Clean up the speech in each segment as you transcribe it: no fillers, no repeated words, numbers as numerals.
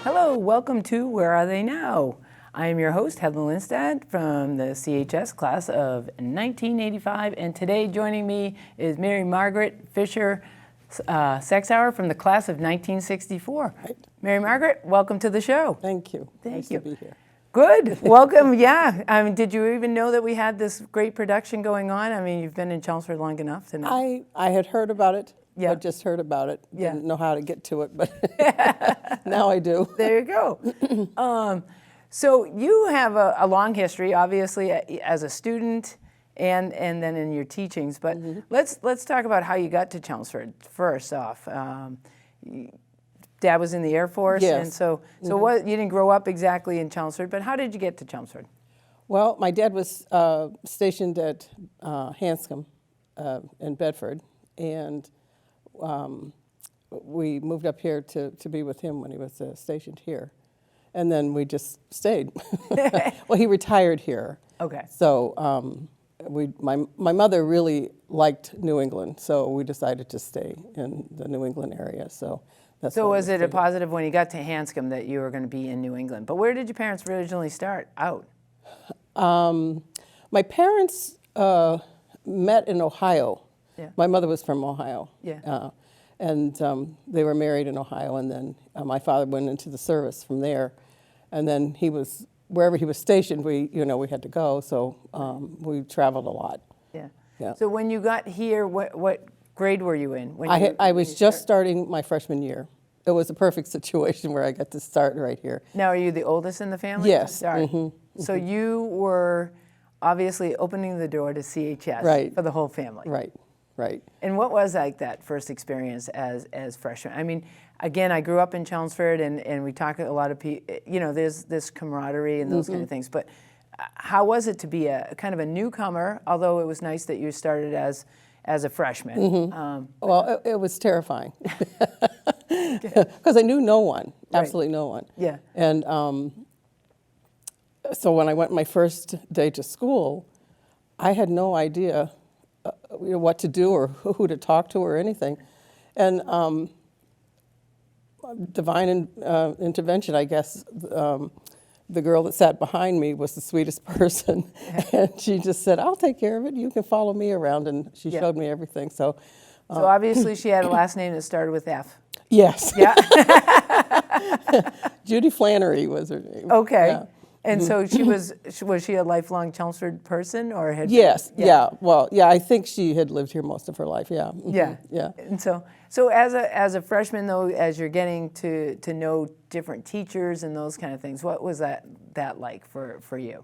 Hello, welcome to Where Are They Now? I am your host, Heather Lindstad from the CHS class of 1985, and today joining me is Margaret Fisher Sexauer from the class of 1964. Right. Mary Margaret, welcome to the show. Thank you. Thank Nice you. to be here. Good, welcome, yeah. I mean, did you even know that we had this great production going on? I mean, you've been in Chelmsford long enough to know. I had heard about it, Yeah. but just heard about it. Yeah. Didn't know how to get to it, but now I do. There you go. So you have a long history, obviously, as a student and then in your teachings. But let's talk about how you got to Chelmsford first off. Dad was in the Air Force, Yes. and so what? You didn't grow up exactly in Chelmsford, but how did you get to Chelmsford? Well, my dad was stationed at Hanscom in Bedford, and we moved up here to be with him when he was stationed here. And then we just stayed. Well, he retired here. Okay. So my mother really liked New England, so we decided to stay in the New England area. So that's So why was we it a stayed. positive when you got to Hanscom that you were going to be in New England? But where did your parents originally start out? My parents met in Ohio. Yeah. My mother was from Ohio. Yeah. And they were married in Ohio, and then my father went into the service from there. And then wherever he was stationed, we had to go, so we traveled a lot. Yeah. Yeah. So when you got here, what grade were you in? When I when was you just starting my freshman year. It was a perfect situation where I got to start right here. Now, are you the oldest in the family? Yes. Sorry. So you were obviously opening the door to CHS Right. for the whole family. Right, right. And what was like that first experience as freshmen? I mean, again, I grew up in Chelmsford, and we talk to a lot of people. There's this camaraderie and those kind of things. But how was it to be a kind of a newcomer? Although it was nice that you started as a freshman. Well, it was terrifying because I knew no one, absolutely no one. Yeah. And so when I went my first day to school, I had no idea what to do or who to talk to or anything. And divine intervention, I guess. The girl that sat behind me was the sweetest person, and she just said, "I'll take care of it. You can follow me around," and she showed me everything. So Obviously she had a last name that started with F. yes, Yeah. Judy Flannery was her name. Okay. Yeah. And so was she a lifelong Chelmsford person, or had Yes, yeah. Well, yeah, I think she had lived here most of her life, yeah. Yeah. Yeah. And so as a freshman, though, as you're getting to know different teachers and those kind of things, what was that like for you?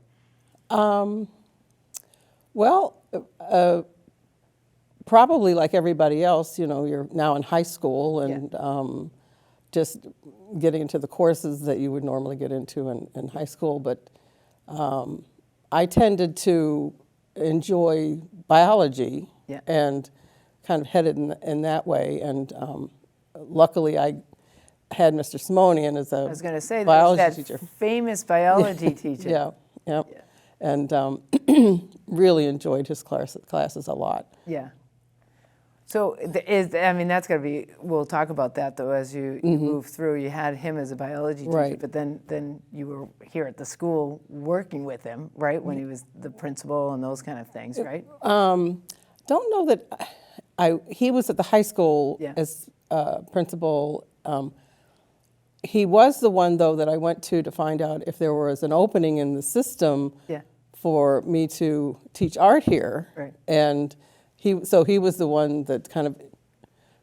Well, probably like everybody else, you're now in high school and just getting into the courses that you would normally get into in high school. But I tended to enjoy biology and kind of headed in that way. And luckily, I had Mr. Simonian as I was going to say biology that teacher. famous biology teacher. Yeah. And really enjoyed his classes a lot. Yeah. So that's got to be. We'll talk about that though as you move through. You had him as a biology teacher, Right. but then you were here at the school working with him, right? When he was the principal and those kind of things, right? Don't know that he was at the high school as principal. He was the one, though, that I went to find out if there was an opening in the system for me to teach art here. Right. And he was the one that kind of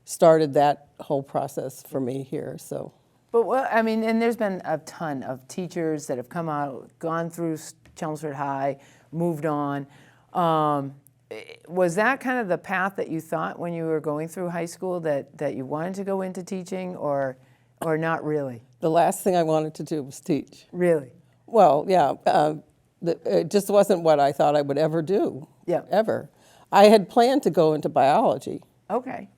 started that whole process for me here. So. But and there's been a ton of teachers that have come out, gone through Chelmsford High, moved on. Was that kind of the path that you thought when you were going through high school that you wanted to go into teaching, or not really? The last thing I wanted to do was teach. Really? Well, yeah. It just wasn't what I thought I would ever do. Yeah. Ever. I had planned to go into biology. Okay.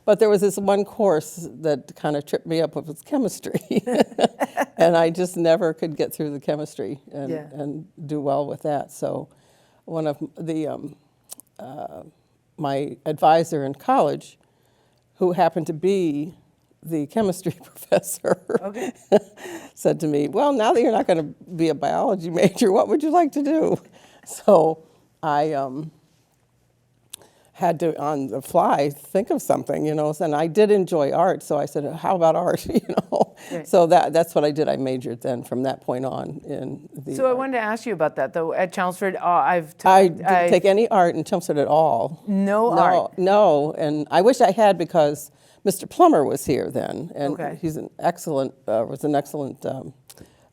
But there was this one course that kind of tripped me up, which was chemistry. And I just never could get through the chemistry and do well with that. So one of my advisor in college, who happened to be the chemistry professor Okay. said to me, well, now that you're not going to be a biology major, what would you like to do? So I had to, on the fly, think of something, and I did enjoy art, so I said, how about art, Right. So that's what I did. I majored then from that point on in the So I art. wanted to ask you about that, though. At Chelmsford, I didn't take any art in Chelmsford at all. No art? No, and I wish I had, because Mr. Plummer was here then, and Okay. he's was an excellent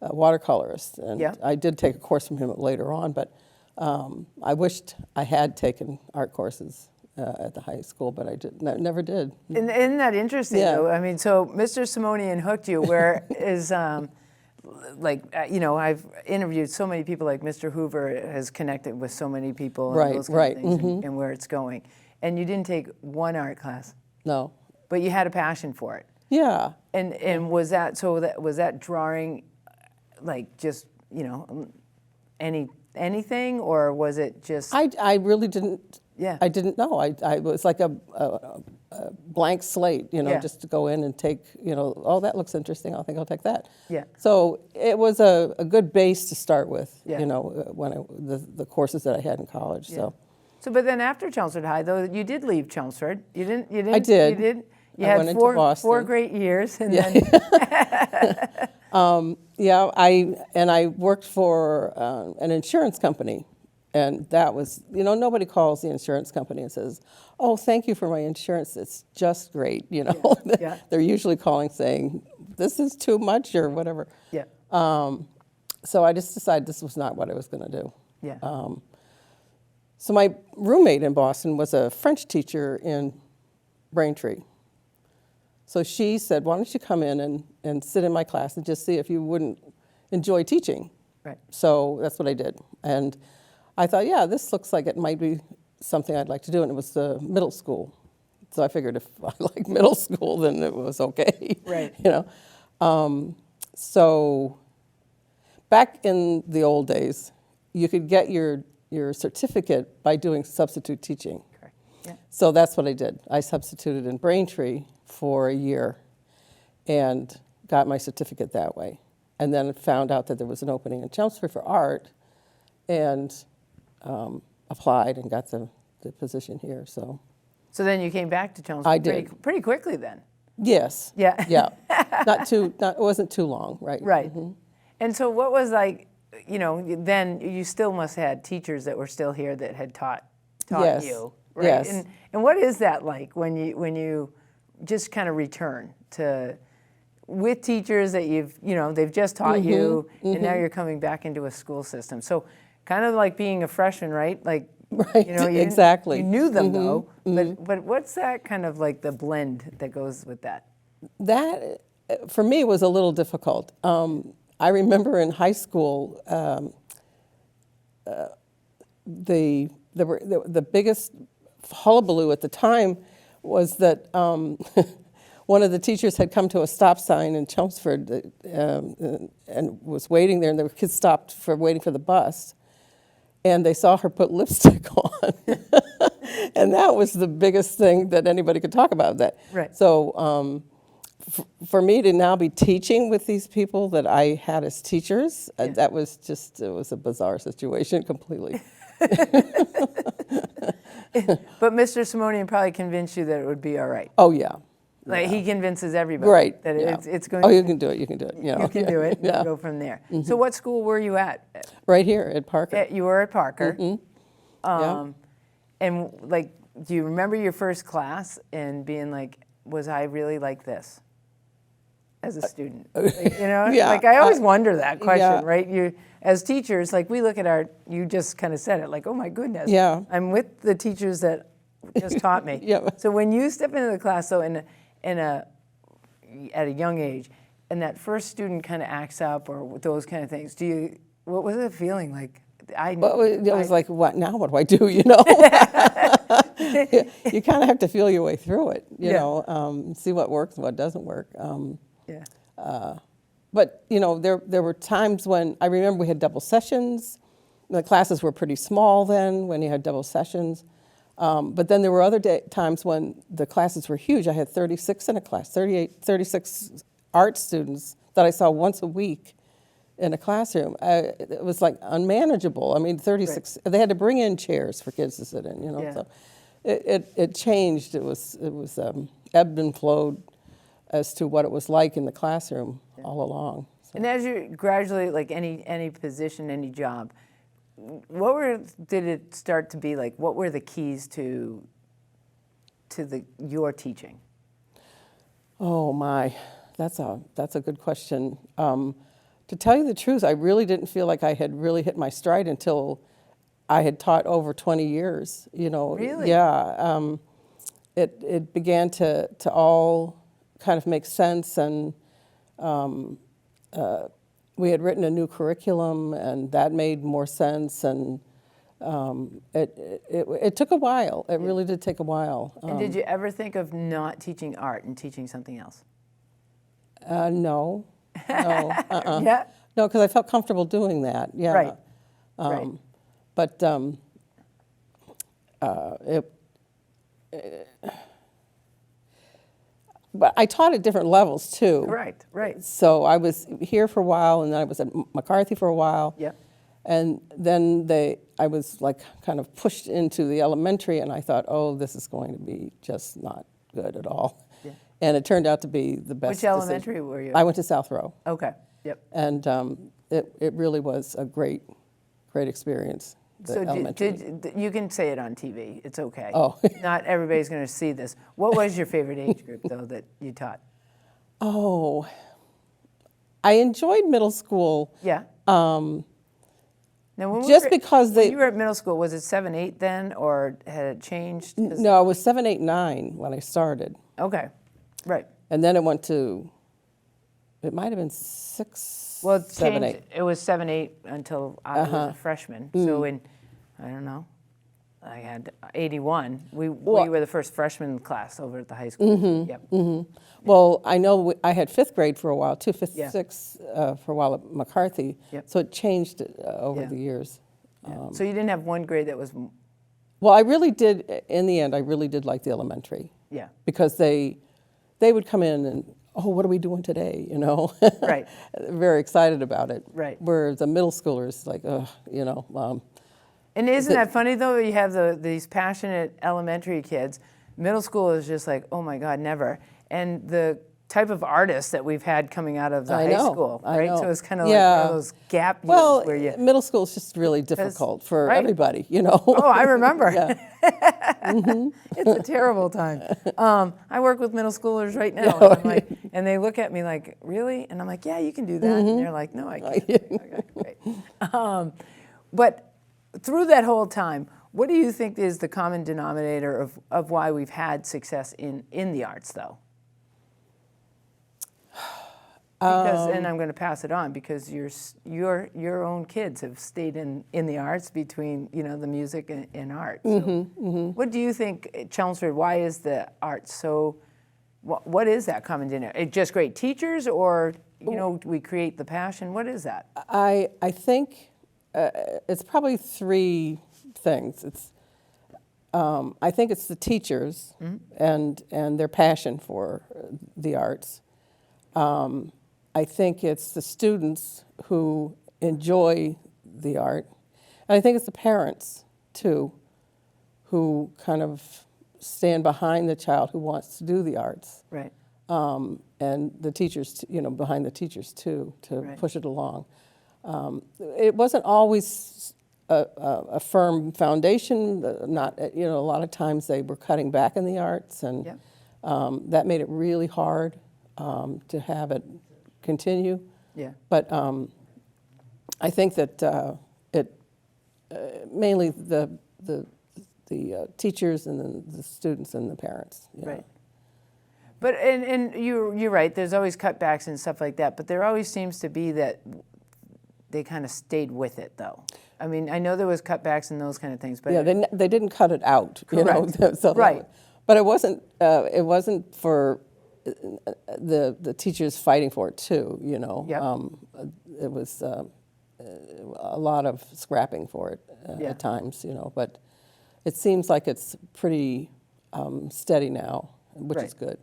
watercolorist, and Yeah. I did take a course from him later on, but I wished I had taken art courses at the high school, but I never did. And isn't that interesting, Yeah. though? I mean, so Mr. Simonian hooked you, where is, I've interviewed so many people, like Mr. Hoover has connected with so many people and Right, those kind right, of things and where it's going. And you didn't take one art class, No. but you had a passion for it. Yeah. And was that drawing, like, just, anything, or was it just, I really didn't. Yeah. I didn't know. I was like a blank slate, Yeah. just to go in and take, oh, that looks interesting. I think I'll take that. Yeah. So it was a good base to start with, Yeah. when the courses that I had in college. Yeah. So but then after Chelmsford High, though, you did leave Chelmsford. You didn't. I did. You did. You I had went into four Boston. great years, and Yeah. then yeah, I worked for an insurance company. And that was, nobody calls the insurance company and says, oh, thank you for my insurance. It's just great, Yeah. They're usually calling saying, this is too much or whatever. yeah, So I just decided this was not what I was going to do. yeah, So my roommate in Boston was a French teacher in Braintree. So she said, why don't you come in and sit in my class and just see if you wouldn't enjoy teaching. right. So that's what I did. And I thought, yeah, this looks like it might be something I'd like to do. And it was the middle school. So I figured if I like middle school, then it was okay. Right. So back in the old days, you could get your certificate by doing substitute teaching. Correct. Yeah. So that's what I did. I substituted in Braintree for a year and got my certificate that way. And then found out that there was an opening in Chelmsford for art and applied and got the position here. So then you came back to Chelmsford I did. pretty quickly then. yes. Yeah. Yeah. It wasn't too long, right? Right. And so what was like, then you still must have had teachers that were still here that had taught Yes. you, right? Yes. And what is that like when you just kind of return to with teachers that they've just taught you, and now you're coming back into a school system. So kind of like being a freshman, right? Like, Right, exactly. You knew them though, but what's that kind of like the blend that goes with that? That, for me, was a little difficult. I remember in high school, the biggest hullabaloo at the time was that one of the teachers had come to a stop sign in Chelmsford and was waiting there, and the kids stopped waiting for the bus, and they saw her put lipstick on. And that was the biggest thing that anybody could talk about. That. Right. So for me to now be teaching with these people that I had as teachers, that was it was a bizarre situation completely. But Mr. Simonian probably convinced you that it would be all right. Oh, yeah. Like he convinces everybody Right. that yeah. it's going. Oh, you can do it. You can do it. You can do it. Yeah. And go from there. So what school were you at? Right here at Parker. You were at Parker. Yeah. And like, do you remember your first class and being like, was I really like this as a student? Like, Yeah, like I always wonder that question, yeah. right? You, as teachers, like we look at you just kind of said it, like, oh my goodness. Yeah. I'm with the teachers that just taught me. Yeah. So when you step into the class, so at a young age, and that first student kind of acts up or those kind of things, what was it feeling like? Well, it was like, what now? What do I do? You kind of have to feel your way through it, see what works and what doesn't work. Yeah. But there were times when I remember we had double sessions. The classes were pretty small then when you had double sessions. But then there were other times when the classes were huge. I had 36 in a class, 36 art students that I saw once a week in a classroom. It was like unmanageable. I mean, 36, they had to bring in chairs for kids to sit in, you know. Yeah. So it changed. It was ebbed and flowed as to what it was like in the classroom all along. So. And as you gradually, like any position, any job, did it start to be like? What were the keys to your teaching? Oh my, that's a good question. To tell you the truth, I really didn't feel like I had really hit my stride until I had taught over 20 years. You know, Really? Yeah. It began to all kind of make sense, and we had written a new curriculum, and that made more sense. And it took a while. It really did take a while. And did you ever think of not teaching art and teaching something else? No. No. Yeah. No, because I felt comfortable doing that. Yeah. Right. Right. But but I taught at different levels too. Right. Right. So I was here for a while, and then I was at McCarthy for a while. Yeah. And then I was like kind of pushed into the elementary, and I thought, oh, this is going to be just not good at all. Yeah. And it turned out to be the best Which decision. elementary were you? I went to South Row. Okay. Yep. And it really was a great experience. The So elementary. you can say it on TV. It's okay. Oh. Not everybody's going to see this. What was your favorite age group, though, that you taught? Oh, I enjoyed middle school. Yeah. Now, when Just because when you were at middle school, was it 7, 8 then, or had it changed? No, it was 7, 8, 9 when I started. Okay. Right. And then it went to, it might have been 6, Well, it 7, changed. 8. It was 7, 8 until I was a freshman. So in, I don't know, I had 81. We were the first freshman class over at the high school. Yep. Well, I know I had 5th grade for a while too, 5th, Yeah. 6th for a while at McCarthy. Yep. So it changed over Yeah. the years. Yeah. So you didn't have one grade that was, Well, I really did, in the end, I really did like the elementary. yeah. Because they would come in and, oh, what are we doing today, you know? Right. Very excited about it. Right. Where the middle schoolers, like, ugh, you know. And isn't that funny, though? You have these passionate elementary kids. Middle school is just like, oh, my God, never. And the type of artists that we've had coming out of the high school, right? I know. So it's kind of like one of those gap years Well, where you... middle school is just really difficult for right. everybody, you know? Oh, I remember. Yeah. It's a terrible time. I work with middle schoolers right now, and, I'm like, and they look at me like, really? And I'm like, yeah, you can do that. And they're like, no, I can't. Okay, great. But through that whole time, what do you think is the common denominator of why we've had success in the arts, though? Because, and I'm going to pass it on, because your own kids have stayed in the arts between, you know, the music and art. So what do you think, Chelmsford, why is the art so, what is that common denominator? Just great teachers, or, you know, we create the passion? What is that? I think it's probably 3 things. I think it's the teachers and their passion for the arts. I think it's the students who enjoy the art. And I think it's the parents, too, who kind of stand behind the child who wants to do the arts. Right. And the teachers, you know, behind the teachers, too, to Right. push it along. It wasn't always a firm foundation. Not, you know, a lot of times they were cutting back in the arts, and Yep. that made it really hard to have it continue. Yeah. But I think that mainly the teachers and the students and the parents. You know. Right. But and you're right. There's always cutbacks and stuff like that. But there always seems to be that they kind of stayed with it, though. I mean, I know there was cutbacks and those kind of things, but Yeah, they didn't cut it out. Correct. You know. So Right. But it wasn't for the teachers fighting for it too. You know. Yep. It was a lot of scrapping for it Yeah. at times. You know, but it seems like it's pretty steady now, which is Right. good.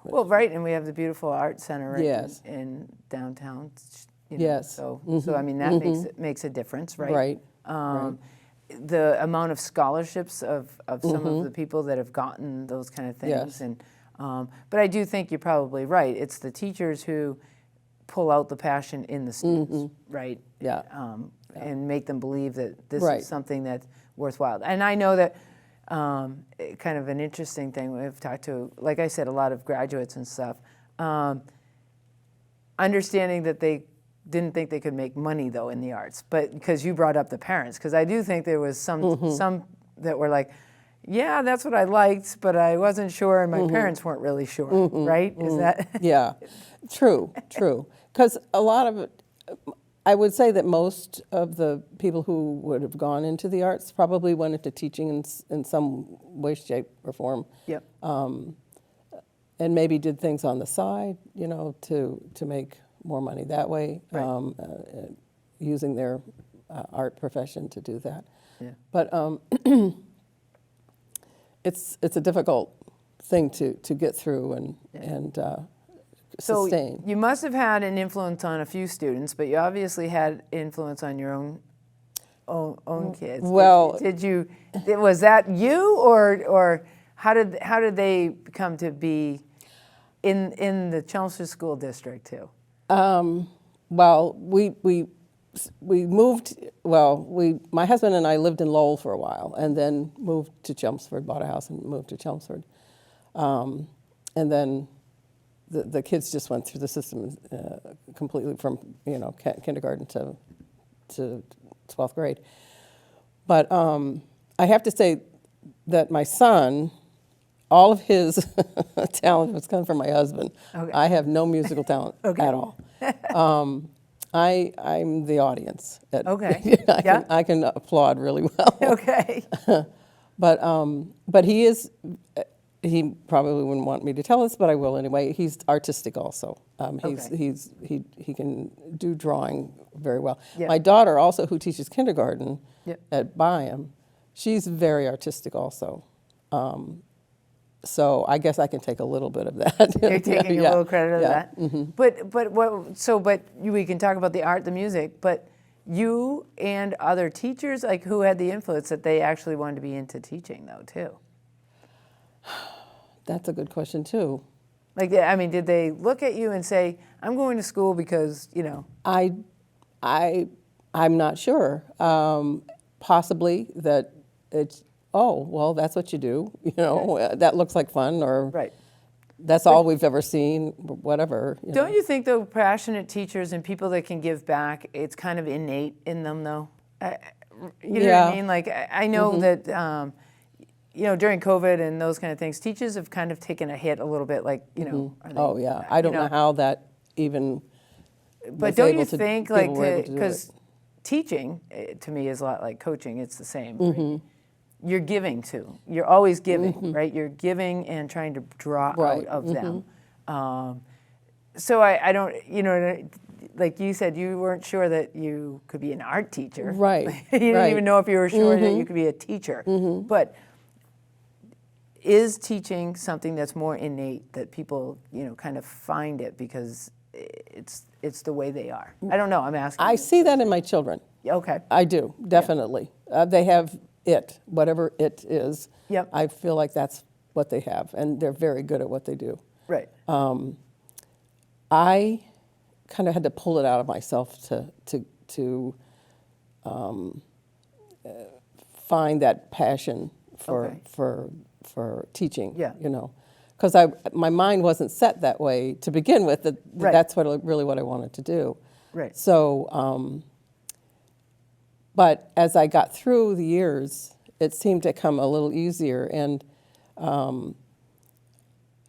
Well, right, and we have the beautiful art center right Yes. in downtown. You know, Yes. So I mean that makes a difference, right? Right. Um, The amount of scholarships of some of the people that have gotten those kind of things, Yes. and but I do think you're probably right. It's the teachers who pull out the passion in the students, right? Yeah. And make them believe that this Right. is something that's worthwhile. And I know that kind of an interesting thing, we've talked to, like I said, a lot of graduates and stuff, understanding that they didn't think they could make money, though, in the arts. But because you brought up the parents, because I do think there was some that were like, yeah, that's what I liked, but I wasn't sure, and my parents weren't really sure, right? Is that? Yeah, true. Because a lot of it, I would say that most of the people who would have gone into the arts probably went into teaching in some way, shape, or form. Yep. And maybe did things on the side, you know, to make more money that way, Right. using their art profession to do that. Yeah. But it's a difficult thing to get through and So sustain. you must have had an influence on a few students, but you obviously had influence on your own kids. Well- did you? Was that you, or how did they come to be in the Chelmsford School District too? Well, we moved. Well, my husband and I lived in Lowell for a while, and then moved to Chelmsford. Bought a house and moved to Chelmsford, and then the kids just went through the system completely from kindergarten to 12th grade. But I have to say that my son, all of his talent was coming from my husband. Okay. I have no musical talent Okay. at all. I'm the audience. Okay. Yeah. I can applaud really well. Okay. But he is. He probably wouldn't want me to tell us, but I will anyway. He's artistic also. Okay. He can do drawing very well. Yeah. My daughter also, who teaches kindergarten Yep. at Byam, she's very artistic also. So I guess I can take a little bit of that. You're taking a Yeah, little credit of yeah. that. But we can talk about the art, the music, but you and other teachers, like who had the influence that they actually wanted to be into teaching though too? That's a good question too. Like, I mean, did they look at you and say, "I'm going to school because I'm not sure. Possibly that it's, oh, well, that's what you do. That looks like fun, or right? that's all we've ever seen, whatever. Don't you think though, passionate teachers and people that can give back, it's kind of innate in them though? You know what Yeah. I mean? Like, I know that during COVID and those kind of things, teachers have kind of taken a hit a little bit. Like, are they, Oh, yeah. I don't know how that even But was don't able you to- think, people like, were able to do it. because teaching to me is a lot like coaching. It's the same. Right? You're giving too. You're always giving, right? You're giving and trying to draw Right. out of them. So I don't, like you said, you weren't sure that you could be an art teacher. Right, You didn't right. even know if you were sure that you could be a teacher. But is teaching something that's more innate that people, kind of find it because it's the way they are? I don't know. I'm asking. I you. see that in my children. Okay. I do, definitely. They have it, whatever it is. Yep. I feel like that's what they have, and they're very good at what they do. Right. I kind of had to pull it out of myself to find that passion Okay. for teaching. Yeah. Because my mind wasn't set that way to begin with. Right. That's really what I wanted to do. Right. So, but as I got through the years, it seemed to come a little easier, and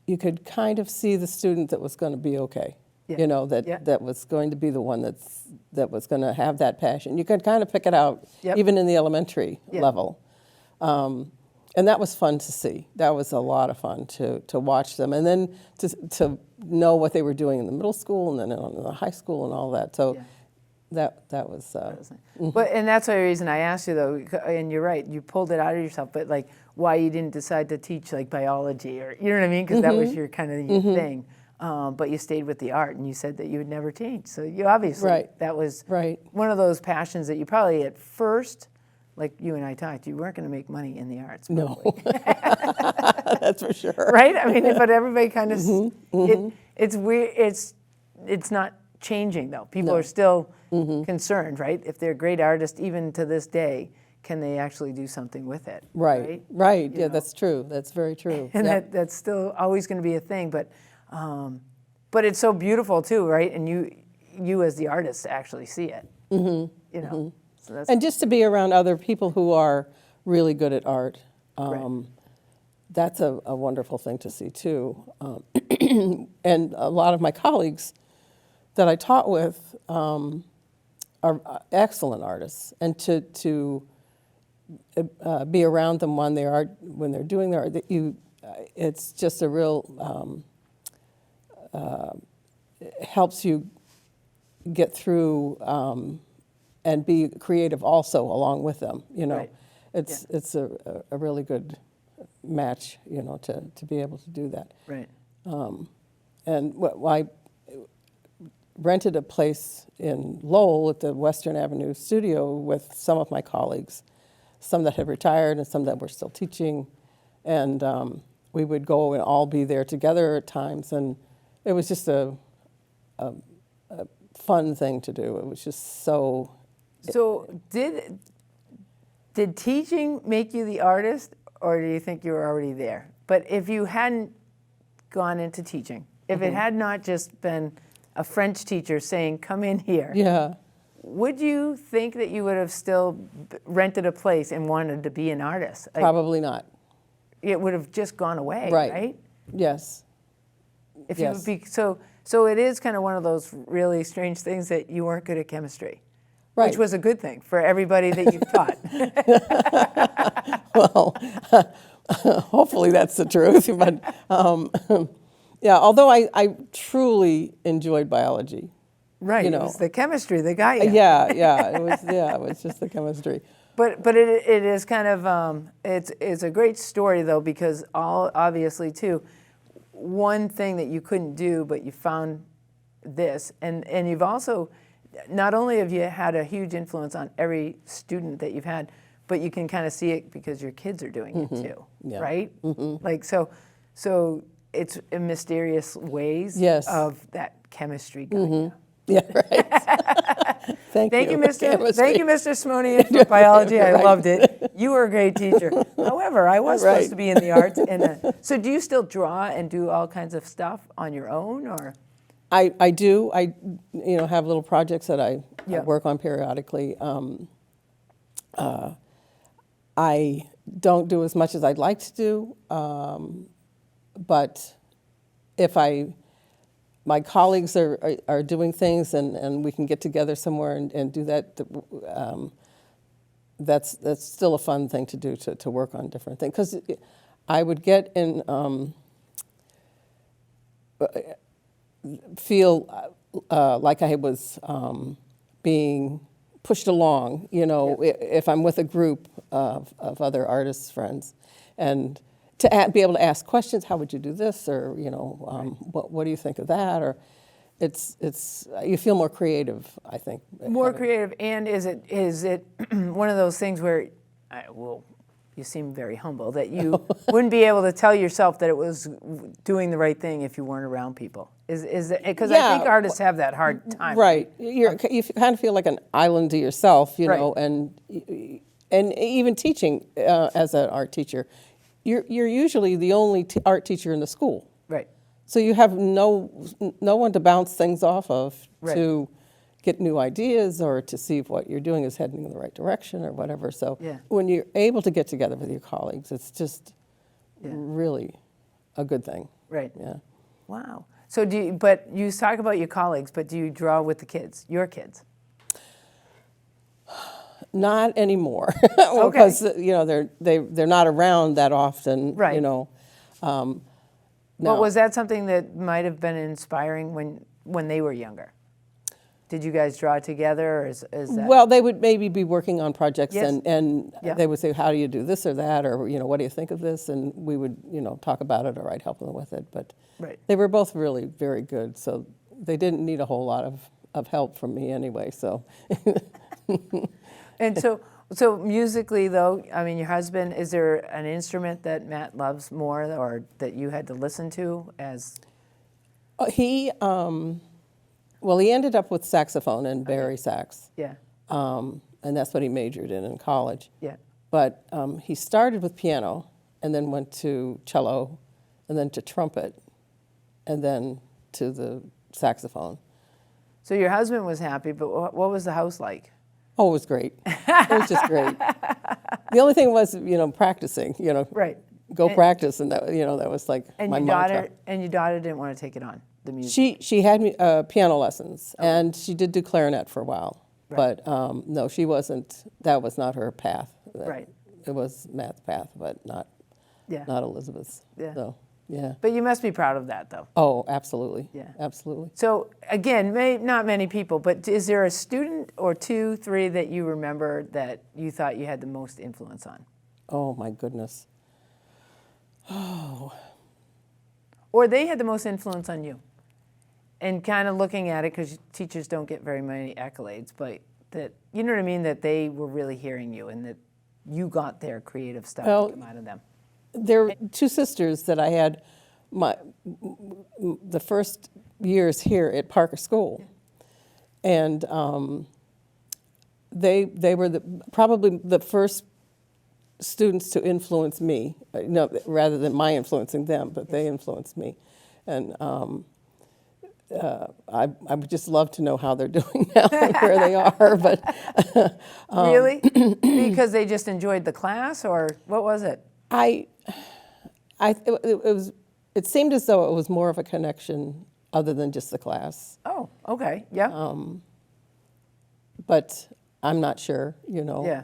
you could kind of see the student that was going to be okay. Yeah. Yeah. That was going to be the one that was going to have that passion. You could kind of pick it out, Yep. even in the elementary Yeah. level. And that was fun to see. That was a lot of fun to watch them, and then to know what they were doing in the middle school and then in the high school and all that. So Yeah. that was, But, and that's the reason I asked you though, and you're right, you pulled it out of yourself, but like why you didn't decide to teach like biology or, you know what I mean? Because that was your kind of your thing. But you stayed with the art and you said that you would never change. So you obviously, that was one of those passions that you probably at first, like you and I talked, you weren't going to make money in the arts. Probably. no, that's for sure. Right? I mean, but everybody kind of, it's weird, it's not changing though. People are still concerned, right? If they're great artists, even to this day, can they actually do something with it? Right. Yeah, that's true. That's very true. And that's still always going to be a thing. But it's so beautiful too, right? And you as the artist actually see it. You know. So that's, and just to be around other people who are really good at art, that's a wonderful thing to see too. And a lot of my colleagues that I taught with are excellent artists, and to be around them when they're doing their art, it's just a real helps you get through and be creative also along with them. You know, it's a really good match. You know, to be able to do that. Right. And I rented a place in Lowell at the Western Avenue studio with some of my colleagues, some that had retired and some that were still teaching, and we would go and all be there together at times, and it was just a fun thing to do. It was just so. So did teaching make you the artist, or do you think you were already there? But if you hadn't gone into teaching, if it had not just been a French teacher saying, "Come in here," would you think that you would have still rented a place and wanted to be an artist? Probably not. It would have just gone away, right? Yes. If you would be so it is kind of one of those really strange things that you weren't good at chemistry, which was a good thing for everybody that you've taught. Well, hopefully that's the truth. But yeah, although I truly enjoyed biology. Right, you know, it was the chemistry that got you. It was just the chemistry. But it is kind of it's a great story though, because obviously too, one thing that you couldn't do, but you found this, and you've also, not only have you had a huge influence on every student that you've had, but you can kind of see it because your kids are doing it too, right? Like so it's in mysterious ways of that chemistry got you. Yeah, right. Thank you, Mr. Simonian, for biology. I loved it. You were a great teacher. However, I was supposed to be in the arts. So do you still draw and do all kinds of stuff on your own, or? I do. I have little projects that I work on periodically. I don't do as much as I'd like to do, but if my colleagues are doing things and we can get together somewhere and do that, that's still a fun thing to do, to work on different things. Because I would get in, feel like I was being pushed along, if I'm with a group of other artists friends, and to be able to ask questions. How would you do this? Or what do you think of that? Or it's you feel more creative, I think. More creative, and is it one of those things where, you seem very humble, that you wouldn't be able to tell yourself that it was doing the right thing if you weren't around people? Is it because I think artists have that hard time. Right, you kind of feel like an island to yourself, know, and even teaching as an art teacher. You're usually the only art teacher in the school. Right. So you have no one to bounce things off of to get new ideas or to see if what you're doing is heading in the right direction or whatever. So when you're able to get together with your colleagues, it's just really a good thing. Right. Yeah. Wow. So but you talk about your colleagues, but do you draw with the kids, your kids? Not anymore, because they're not around that often. Right. But was that something that might have been inspiring when they were younger? Did you guys draw together, or is that? Well, they would maybe be working on projects, Yes. and Yeah. they would say, how do you do this or that, or, what do you think of this? And we would, talk about it, or I'd help them with it. But Right. they were both really very good, so they didn't need a whole lot of help from me anyway, so. And so musically, though, I mean, your husband, is there an instrument that Matt loves more, or that you had to listen to as? Well, he ended up with saxophone and bari sax, Yeah, and that's what he majored in college. yeah. But he started with piano, and then went to cello, and then to trumpet, and then to the saxophone. So your husband was happy, but what was the house like? Oh, it was great. It was just great. The only thing was, practicing, Right. go practice, and that, that was like And my your mantra. daughter, and your daughter didn't want to take it on, the music. She had piano lessons, and she did do clarinet for a while. Right. But no, she wasn't. That was not her path. Right. It was Matt's path, but not Yeah. Elizabeth's. Yeah. So yeah. But you must be proud of that, though. Oh, absolutely. Yeah. Absolutely. So again, not many people, but is there a student or two, three that you remember that you thought you had the most influence on? Oh my goodness. Or they had the most influence on you? And kind of looking at it, because teachers don't get very many accolades, but that, you know what I mean, that they were really hearing you and that you got their creative stuff Well, to come out of them. There were two sisters that I had the first years here at Parker School, and they were probably the first students to influence me. No, rather than my influencing them, but they influenced me, and I would just love to know how they're doing now and where they are. But Really? Because they just enjoyed the class, or what was it? It seemed as though it was more of a connection other than just the class. Oh, okay, yeah. But I'm not sure, Yeah.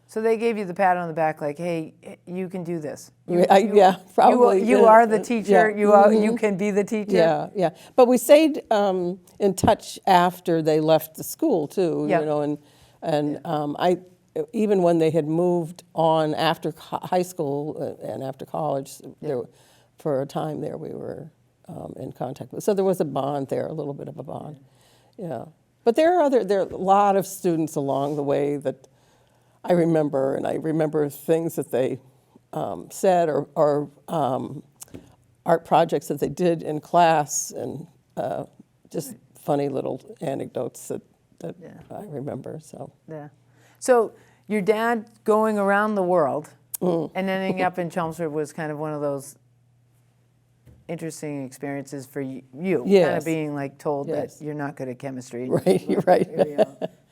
So they gave you the pat on the back, like, "Hey, you can do this." Yeah, probably. You are the teacher. Yeah. You can be the teacher. Yeah, yeah. But we stayed in touch after they left the school too. Yeah. And I even when they had moved on after high school and after college, for a time there we were in contact with. So there was a bond there, a little bit of a bond. Yeah. But there are a lot of students along the way that I remember, and I remember things that they said or art projects that they did in class, and just funny little anecdotes that I remember. So Yeah. So your dad going around the world and ending up in Chelmsford was kind of one of those interesting experiences for you. Kind Yes. of being like told Yes. that you're not good at chemistry. Right, you're right.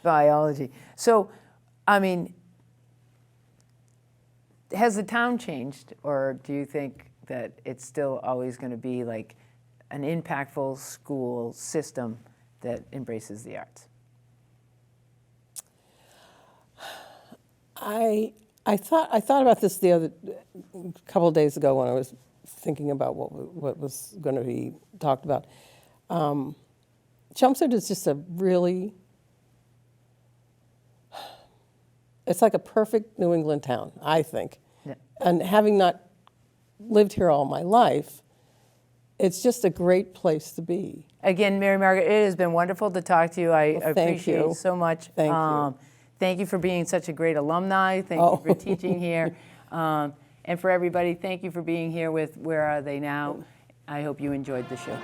Biology. So, I mean, has the town changed, or do you think that it's still always going to be like an impactful school system that embraces the arts? I thought about this the other couple of days ago when I was thinking about what was going to be talked about. Chelmsford is just it's like a perfect New England town, I think. Yeah. And having not lived here all my life, it's just a great place to be. Again, Mary Margaret, it has been wonderful to talk to you. I Well, thank appreciate you. it so much. Thank you. Thank you for being such a great alumni. Thank you for teaching here. And for everybody, thank you for being here with Where Are They Now? I hope you enjoyed the show.